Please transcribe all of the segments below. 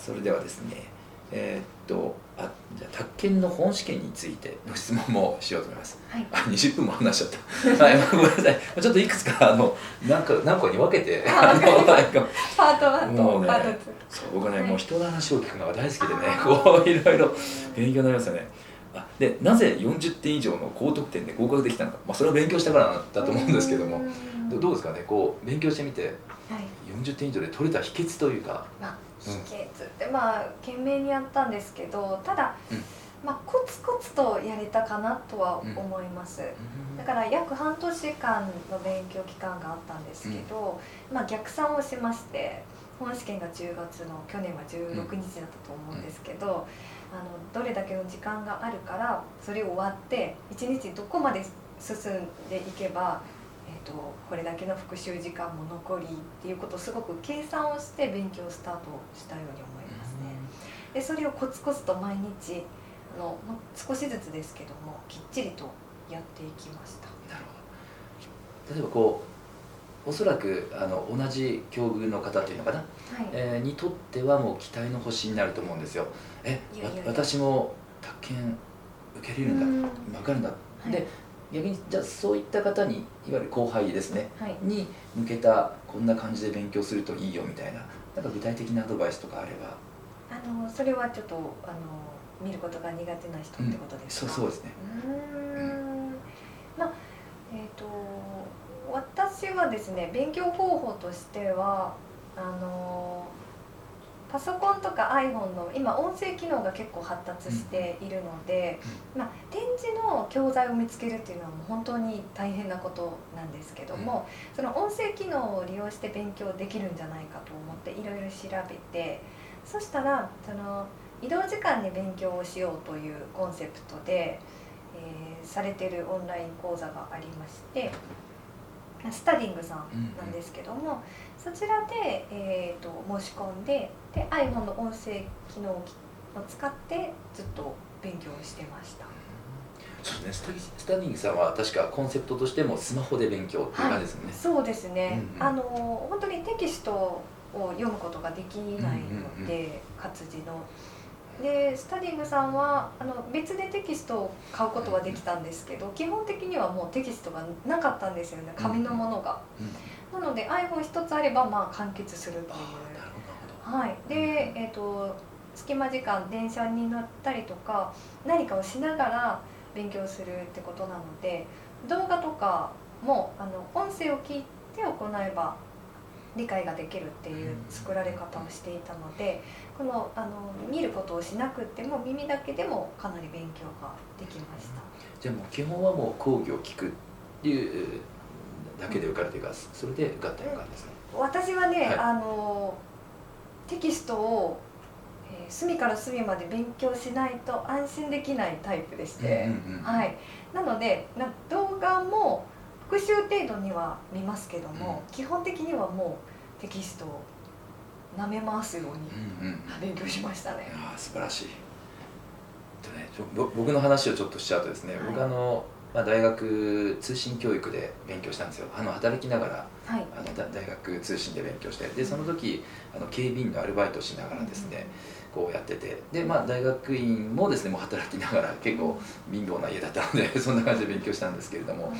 それではですね、じゃあ宅建の本試験についての質問もしようと思います。はい、20分も話しちゃった。はい、ごめんなさい。ちょっといくつか何個に分けてパート1ともうねパート2。そう僕はね、はいもう人の話を聞くのが大好きでね、あーこういろいろ勉強になりますよね。でなぜ40点以上の高得点で合格できたのか、それは勉強したからだと思うんですけども、どうですかね、こう勉強してみてはい、40点以上で取れた秘訣というか。秘訣って懸命にやったんですけど、ただ、うんコツコツとやれたかなとは思います。だから約半年間の勉強期間があったんですけど、逆算をしまして、本試験が10月の去年は16日だったと思うんですけど、どれだけの時間があるからそれを割って1日どこまで進んでいけば、これだけの復習時間も残りっていうことをすごく計算をして勉強スタートしたように思いますね。でそれをコツコツと毎日少しずつですけどもきっちりとやっていきました。なるほど。例えばこうおそらく同じ境遇の方っていうのかな、はい、にとってはもう期待の星になると思うんですよ。いやいやいや私も宅建受けれるんだ、分かるんだ、はい、で逆にじゃあそういった方にいわゆる後輩ですね、はい、に向けたこんな感じで勉強するといいよみたいな、なんか具体的なアドバイスとかあれば。それはちょっと見ることが苦手な人ってことですか？そうですね。私はですね、勉強方法としてはパソコンとか iPhone の今音声機能が結構発達しているので、展示の教材を見つけるっていうのはもう本当に大変なことなんですけども、その音声機能を利用して勉強できるんじゃないかと思っていろいろ調べて、そしたら移動時間に勉強をしようというコンセプトで、されているオンライン講座がありまして、スタディングさんなんですけども、そちらで、申し込んで、iPhone の音声機能を使ってずっと勉強してました。そうですね、スタディングさんは確かコンセプトとしてもスマホで勉強っていう感じですもんね。そうですね、本当にテキストを読むことができないので、活字の。でスタディングさんは別でテキストを買うことはできたんですけど、基本的にはもうテキストがなかったんですよね、紙のものが。なので iPhone 一つあれば完結するという。はい、で、隙間時間電車に乗ったりとか何かをしながら勉強するってことなので、動画とかも音声を聞いて行えば理解ができるっていう作られ方をしていたので、見ることをしなくても耳だけでもかなり勉強ができました。じゃあもう基本はもう講義を聞くっていうだけで受かるというか、それで受かったような感じですか？私はね、テキストを隅から隅まで勉強しないと安心できないタイプでして、はい、なので動画も復習程度には見ますけども、基本的にはもうテキストを舐め回すように勉強しましたね。素晴らしい。僕の話をちょっとしちゃうとですね、僕大学通信教育で勉強したんですよ。働きながら、大学通信で勉強して、でその時警備員のアルバイトをしながらですね、こうやってて、で大学院もですねもう働きながら、結構貧乏な家だったのでそんな感じで勉強したんですけれども、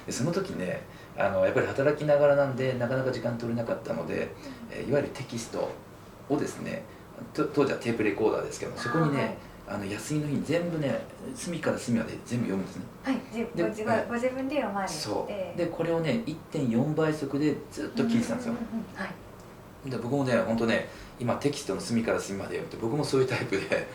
でその時ねやっぱり働きながらなんでなかなか時間取れなかったので、いわゆるテキストをですね、当時はテープレコーダーですけど、そこにね休みの日に全部ね隅から隅まで全部読むんですね。はい、ご自分で読まれて、そうでこれをね 1.4 倍速でずっと聞いてたんですよ。で僕もね本当ね今テキストの隅から隅まで読むって、僕もそういうタイプで、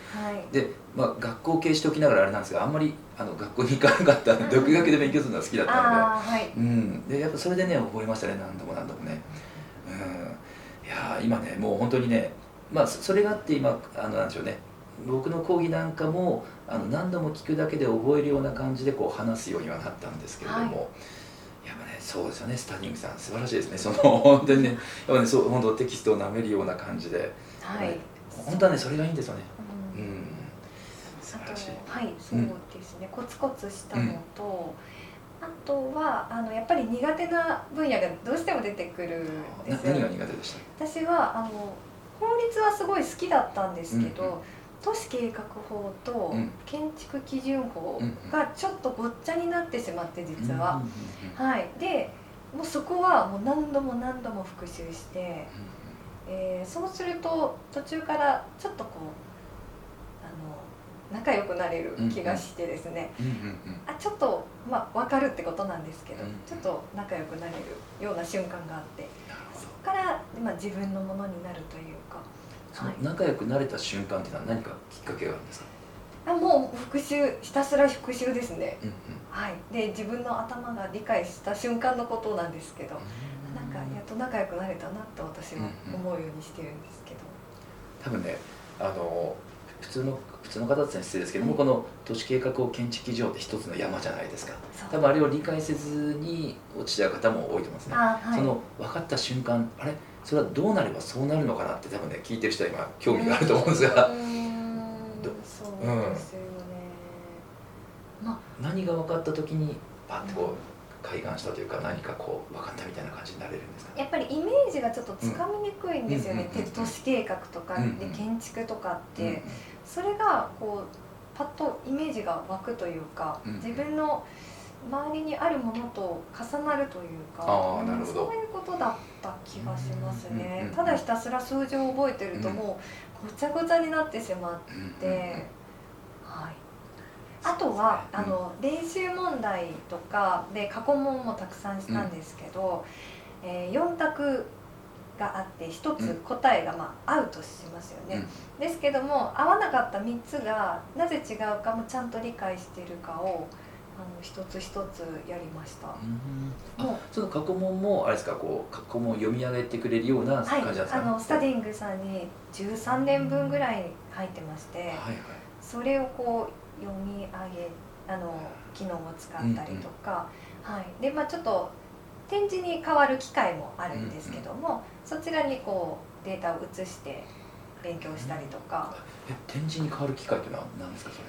で学校系しておきながらあれなんですが、あんまり学校に行かなかったんで独学で勉強するのが好きだったので、でやっぱそれでね覚えましたね、何度も何度もね。いや今ねもう本当にね、それがあって今なんでしょうね、僕の講義なんかも何度も聞くだけで覚えるような感じでこう話すようにはなったんですけれども、やっぱねそうですよね、スタディングさん素晴らしいですね。本当にねやっぱね本当テキストを舐めるような感じで、本当はねそれがいいんですよね。素晴らしい。はい、そうですね、コツコツしたのと、あとはやっぱり苦手な分野がどうしても出てくるんですよ。何が苦手でした？私は法律はすごい好きだったんですけど、都市計画法と建築基準法がちょっとごっちゃになってしまって実は、はい、でもうそこはもう何度も何度も復習して、そうすると途中からちょっとこう仲良くなれる気がしてですね、ちょっと分かるってことなんですけど、ちょっと仲良くなれるような瞬間があって、そこから自分のものになるというか。その仲良くなれた瞬間っていうのは何かきっかけがあるんですか？もう復習、ひたすら復習ですね。はい、で自分の頭が理解した瞬間のことなんですけど、なんかやっと仲良くなれたなと私は思うようにしてるんですけど、多分ね、普通の方って失礼ですけども、この都市計画法建築基準法って一つの山じゃないですか。多分あれを理解せずに落ちちゃう方も多いと思うんですね。その分かった瞬間、あれそれはどうなればそうなるのかなって多分ね聞いてる人は今興味があると思うんですが、そうですよね。何が分かった時にパッてこう開眼したというか、何かこう分かったみたいな感じになれるんですか？やっぱりイメージがちょっとつかみにくいんですよね。都市計画とかで建築とかって、それがこうパッとイメージが湧くというか、自分の周りにあるものと重なるというか、そういうことだった気がしますね。ただひたすら数字を覚えてるともうごちゃごちゃになってしまって、はい。あとは練習問題とかで過去問もたくさんしたんですけど、4択があって1つ答えが合うとしますよね。ですけども合わなかった3つがなぜ違うかもちゃんと理解しているかを一つ一つやりました。その過去問もあれですか、こう過去問を読み上げてくれるような感じなんですか？スタディングさんに13年分ぐらい入ってまして、それをこう読み上げ機能を使ったりとか、でちょっと点字に変わる機会もあるんですけども、そちらにこうデータを移して勉強したりとか。点字に変わる機会っていうのは何ですか？それ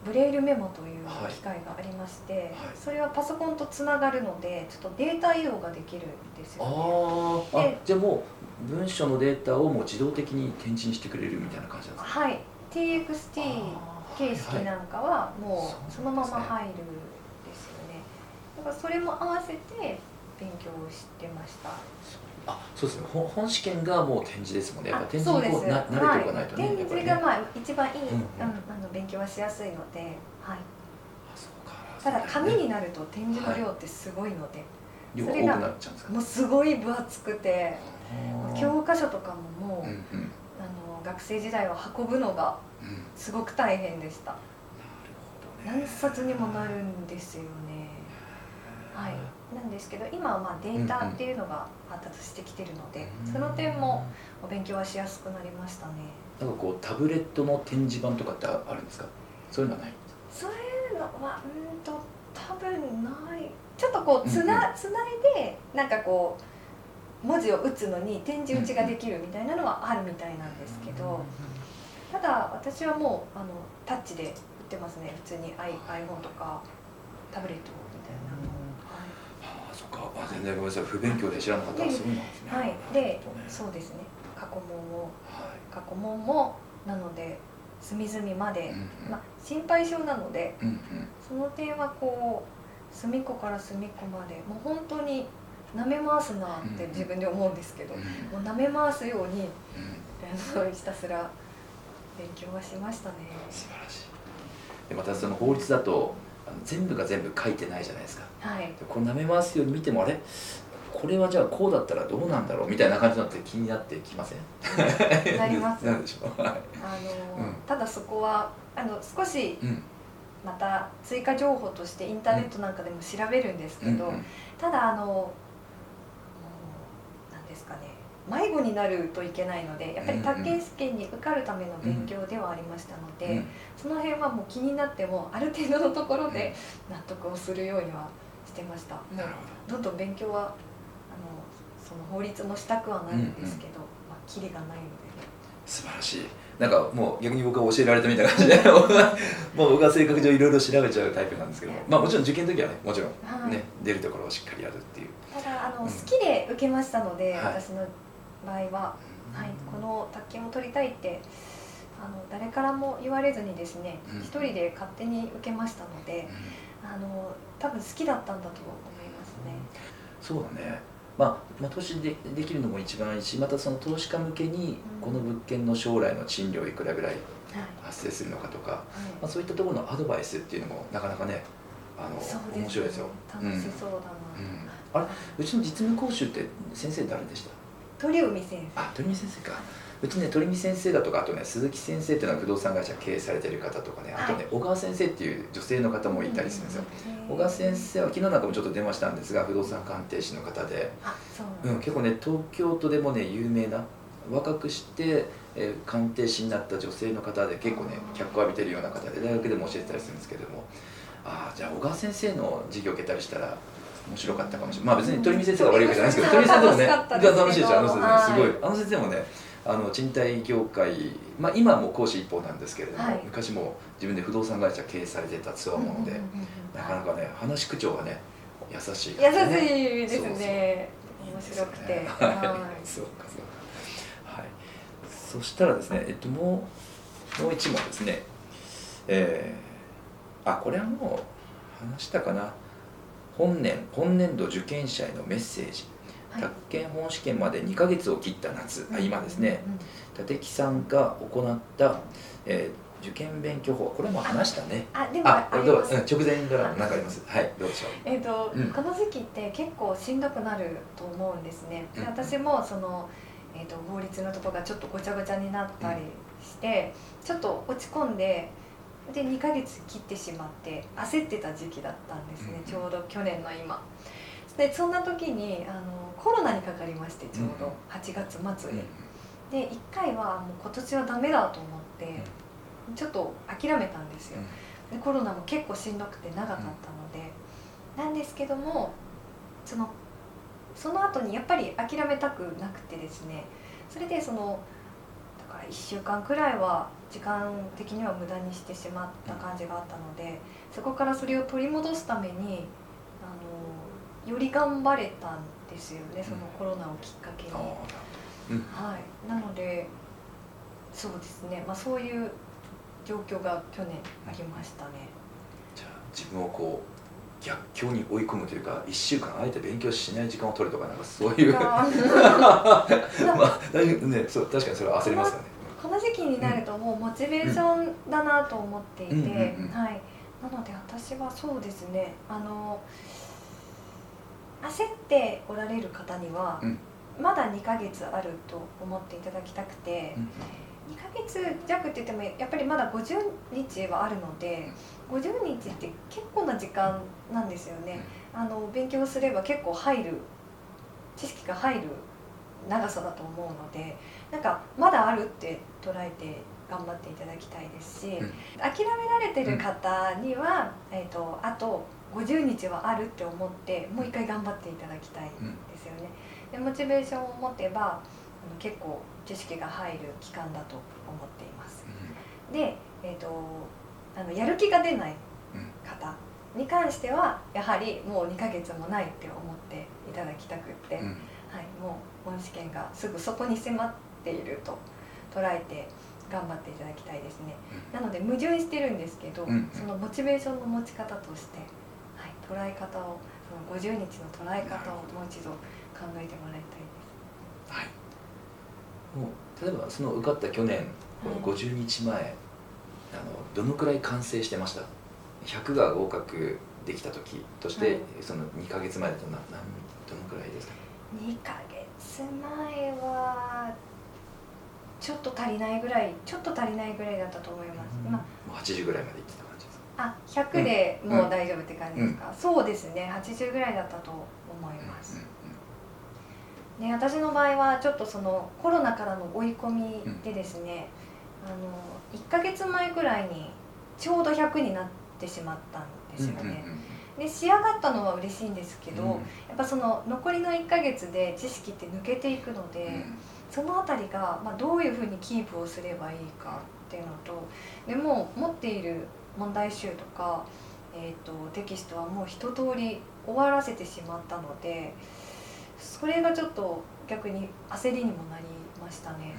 ブレイルメモという機械がありまして、それはパソコンとつながるのでちょっとデータ移動ができるんですよね。じゃあもう文書のデータをもう自動的に点字にしてくれるみたいな感じなんですか？はい、 TXT 形式なんかはもうそのまま入るんですよね。だからそれも合わせて勉強してました。そうですね。本試験がもう点字ですもんね。やっぱ点字にこう慣れておかないとね。点字が一番いい勉強はしやすいので、ただ紙になると点字の量ってすごいので、量が多くなっちゃうんですか？もうすごい分厚くて、教科書とかももう学生時代は運ぶのがすごく大変でした。何冊にもなるんですよね。なんですけど今はデータっていうのが発達してきてるので、その点もお勉強はしやすくなりましたね。なんかこうタブレットの展示板とかってあるんですか？そういうのはない？そういうのは多分ない。ちょっとこうつないでなんかこう文字を打つのに点字打ちができるみたいなのはあるみたいなんですけど、ただ私はもうタッチで打ってますね。普通に iPhone とかタブレットみたいな。そっか。全然ごめんなさい。不勉強で知らなかったらそうなんですね。で、そうですね。過去問もなので隅々まで、心配性なので、その点はこう隅っこから隅っこまでもう本当に舐め回すなって自分で思うんですけど、もう舐め回すようにひたすら勉強はしましたね。素晴らしい。でまたその法律だと全部が全部書いてないじゃないですか。こう舐め回すように見ても、あれこれはじゃあこうだったらどうなんだろうみたいな感じになって気になってきません？なります。なんでしょう。ただそこは少しまた追加情報としてインターネットなんかでも調べるんですけど、ただなんですかね、迷子になるといけないので、やっぱり宅建試験に受かるための勉強ではありましたので、その辺はもう気になってもある程度のところで納得をするようにはしてました。もうどんどん勉強はその法律もしたくはないんですけど、キリがないので。素晴らしい。なんかもう逆に僕は教えられたみたいな感じでもう僕は性格上いろいろ調べちゃうタイプなんですけど、もちろん受験の時はね、もちろんね、出るところをしっかりやるっていう。ただ好きで受けましたので、私の場合ははい、この宅建を取りたいって誰からも言われずにですね、一人で勝手に受けましたので、多分好きだったんだと思いますね。そうだね。投資できるのも一番いいし、またその投資家向けにこの物件の将来の賃料いくらぐらい発生するのかとか、そういったところのアドバイスっていうのもなかなかね、面白いですよ。楽しそうだな。うちの実務講習って先生誰でした？鳥海先生。鳥海先生か。うちね、鳥海先生だとか、あとね、鈴木先生っていうのは不動産会社経営されてる方とかね、あとね、小川先生っていう女性の方もいたりするんですよ。小川先生は昨日なんかもちょっと電話したんですが、不動産鑑定士の方で、結構ね、東京都でもね、有名な若くして、鑑定士になった女性の方で結構ね、脚光浴びてるような方で、大学でも教えてたりするんですけれども、じゃあ小川先生の授業を受けたりしたら面白かったかもしれない。別に鳥海先生が悪いわけじゃないですけど、鳥海先生もね、楽しいでしょ。すごい、先生もね、賃貸業界、今はもう講師一方なんですけれども、昔も自分で不動産会社経営されてたつわもので、なかなかね、話し口調がね、優しい感じでね。優しいですね。面白くて。そうか。はい。そしたらですね、もう一問ですね。これはもう話したかな。本年度受験者へのメッセージ。宅建本試験まで2ヶ月を切った夏、今ですね、立木さんが行った、受験勉強法、これも話したね。でも直前から何かあります。はい、どうでしょう。この時期って結構しんどくなると思うんですね。私も法律のところがちょっとごちゃごちゃになったりして、ちょっと落ち込んで、2ヶ月切ってしまって焦ってた時期だったんですね。ちょうど去年の今で、そんな時にコロナにかかりまして、ちょうど8月末で1回はもう今年はダメだと思ってちょっと諦めたんですよ。でコロナも結構しんどくて長かったので、なんですけども、その後にやっぱり諦めたくなくてですね、それでだから1週間くらいは時間的には無駄にしてしまった感じがあったので、そこからそれを取り戻すためにより頑張れたんですよね、そのコロナをきっかけに。なのでそうですね、そういう状況が去年ありましたね。じゃあ自分をこう逆境に追い込むというか、1週間あえて勉強しない時間を取るとか、なんかそういう確かにそれは焦りますよね。この時期になるともうモチベーションだなと思っていて、なので私はそうですね、焦っておられる方にはまだ2ヶ月あると思っていただきたくて、2ヶ月弱って言ってもやっぱりまだ50日はあるので、50日って結構な時間なんですよね。勉強すれば結構知識が入る長さだと思うので、なんかまだあるって捉えて頑張っていただきたいですし、諦められてる方には、あと50日はあるって思ってもう一回頑張っていただきたいですよね。でモチベーションを持てば結構知識が入る期間だと思っています。で、やる気が出ない方に関してはやはりもう2ヶ月もないって思っていただきたくって、もう本試験がすぐそこに迫っていると捉えて頑張っていただきたいですね。なので矛盾してるんですけど、そのモチベーションの持ち方として、捉え方を、その50日の捉え方をもう一度考えてもらいたいです。もう例えばその受かった去年、50日前どのくらい完成してました？100が合格できた時として、その2ヶ月前だとどのくらいですか？2ヶ月前はちょっと足りないぐらいだったと思います。もう80ぐらいまでいってた感じですか？100でもう大丈夫って感じですか？そうですね、80ぐらいだったと思います。ね、私の場合はちょっとそのコロナからの追い込みでですね、1ヶ月前ぐらいにちょうど100になってしまったんですよね。で仕上がったのは嬉しいんですけど、やっぱその残りの1ヶ月で知識って抜けていくので、そのあたりが、どういうふうにキープをすればいいかっていうのと、でも持っている問題集とか、テキストはもう一通り終わらせてしまったので、それがちょっと逆に焦りにもなりまましたね。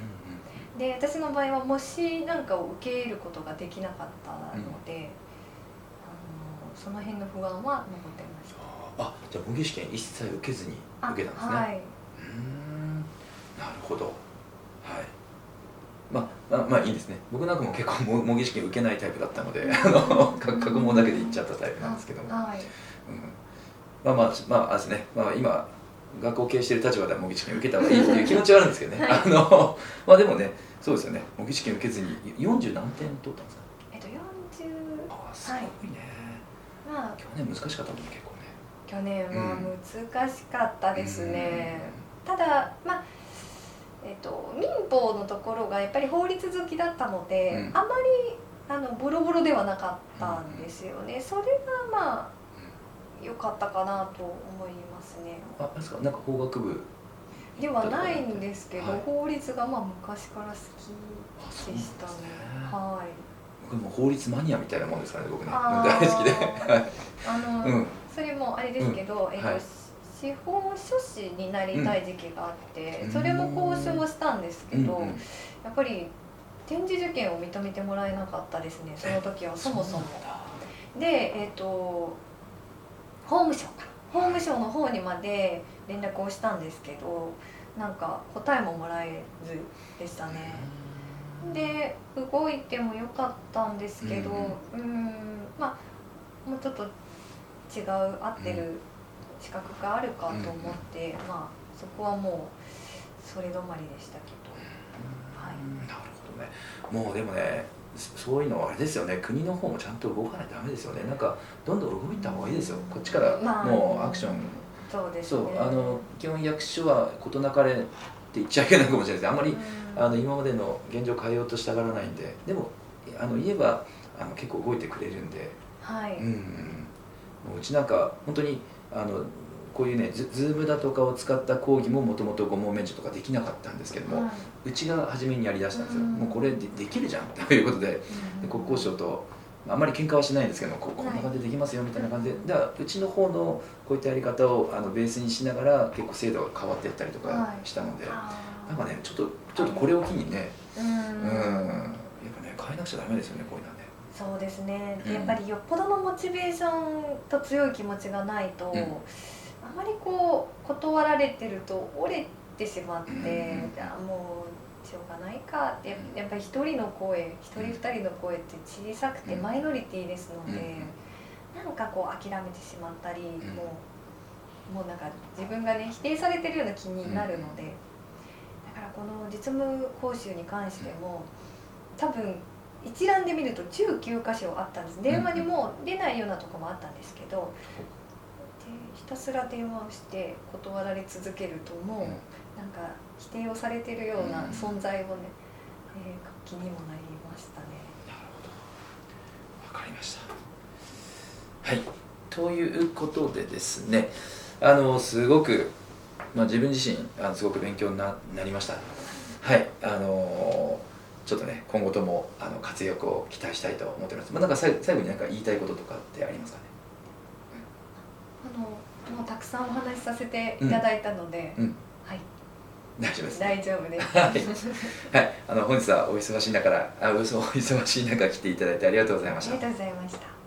で私の場合は模試なんかを受けることができなかったので、その辺の不安は残ってました。じゃあ模擬試験一切受けずに受けたんですね。はい、なるほど。はい。まあいいですね。僕なんかも結構模擬試験受けないタイプだったので過去問だけでいっちゃったタイプなんですけども、はい、まあですね、今学校を経営している立場では模擬試験受けた方がいいっていう気持ちはあるんですけどね、はい、でもね、そうですよね、模擬試験受けずに40何点取ったんですか？40。すごいね。はい、去年難しかったもんね、結構ね。去年は難しかったですね。ただ民法のところがやっぱり法律好きだったので、あまりボロボロではなかったんですよね。それが良かったかなと思いますね。ですか、なんか法学部ではないんですけど、はい、法律が昔から好きでしたね。はい。僕も法律マニアみたいなもんですからね、僕ね、大好きで。それもあれですけど、司法書士になりたい時期があって、それも交渉したんですけど、やっぱり展示受験を認めてもらえなかったですね、その時はそもそも。で、法務省の方にまで連絡をしたんですけど、なんか答えももらえずでしたね。で動いてもよかったんですけど、もうちょっと違う合ってる資格があるかと思って、そこはもうそれ止まりでしたけど、はい、なるほどね。もうでもね、そういうのはあれですよね、国の方もちゃんと動かないとダメですよね。なんかどんどん動いた方がいいですよ、こっちからもうアクション。そうですね。基本役所は事なかれって言っちゃいけないかもしれないです。あんまり今までの現状を変えようとしたがらないんで、でも言えば結構動いてくれるんで、はい、もううちなんか本当にこういうね、ズームだとかを使った講義ももともと5問免除とかできなかったんですけども、うちが初めにやりだしたんですよ。もうこれできるじゃんということで、国交省とあんまり喧嘩はしないんですけども、こんな感じでできますよみたいな感じで、だからうちの方のこういったやり方をベースにしながら結構制度が変わっていったりとかしたので、なんかね、ちょっとこれを機にね、やっぱね、変えなくちゃダメですよね、こういうのはね。そうですね。やっぱりよっぽどのモチベーションと強い気持ちがないと、あまり断られてると折れてしまって、じゃあもうしょうがないかって、やっぱり一人の声、一人二人の声って小さくてマイノリティですので、なんか諦めてしまったり、もうなんか自分がね否定されてるような気になるので、だからこの実務講習に関しても多分一覧で見ると19箇所あったんです。電話にも出ないようなとこもあったんですけど、ひたすら電話をして断られ続けると、もうなんか否定をされてるような存在をね、気にもなりましたね。なるほど、わかりました。はい、ということでですね、すごく、自分自身すごく勉強に なりました。はい、ちょっとね、今後とも活躍を期待したいと思っております。なんか最後に何か言いたいこととかってありますかね？もうたくさんお話しさせていただいたので、はい、大丈夫です。大丈夫です。はい、本日はお忙しい中来ていただいてありがとうございました。ありがとうございました。